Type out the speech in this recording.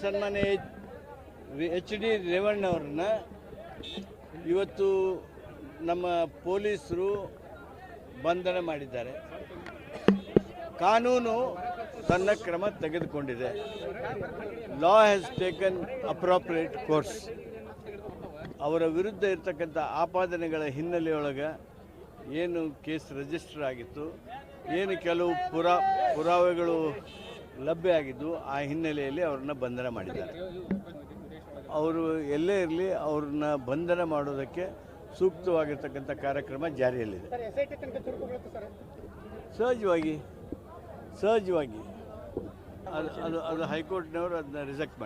ಸನ್ಮಾನ್ಯ H D ರೇವಣ್ಣವ್ರನ್ನ ಇವತ್ತು ನಮ್ಮ ಪೊಲೀಸರು ಬಂಧನ ಮಾಡಿದ್ದಾರೆ. ಕಾನೂನು ತನ್ನ ಕ್ರಮ ತೆಗೆದುಕೊಂಡಿದೆ. ಲಾ ಹ್ಯಾಸ್ ಟೇಕನ್ ಅಪ್ರಾಪ್ರಿಯೇಟ್ ಕೋರ್ಸ್. ಅವರ ವಿರುದ್ಧ ಇರತಕ್ಕಂಥ ಆಪಾದನೆಗಳ ಹಿನ್ನೆಲೆಯೊಳಗೆ ಏನು ಕೇಸ್ ರಿಜಿಸ್ಟರ್ ಆಗಿತ್ತು, ಏನು ಕೆಲವು ಪುರಾವೆಗಳು ಲಭ್ಯ ಆಗಿದ್ದು, ಆ ಹಿನ್ನೆಲೆಯಲ್ಲಿ ಅವ್ರನ್ನ ಬಂಧನ ಮಾಡಿದ್ದಾರೆ. ಅವರು ಎಲ್ಲೇ ಇರಲಿ ಅವ್ರನ್ನ ಬಂಧನ ಮಾಡೋದಕ್ಕೆ ಸೂಕ್ತವಾಗಿರ್ತಕ್ಕಂಥ ಕಾರ್ಯಕ್ರಮ ಜಾರಿಯಲ್ಲಿದೆ. ಸಹಜವಾಗಿ ಅದು ಹೈಕೋರ್ಟ್ನವರು ಅದನ್ನ ರಿಜೆಕ್ಟ್ ಮಾಡಿ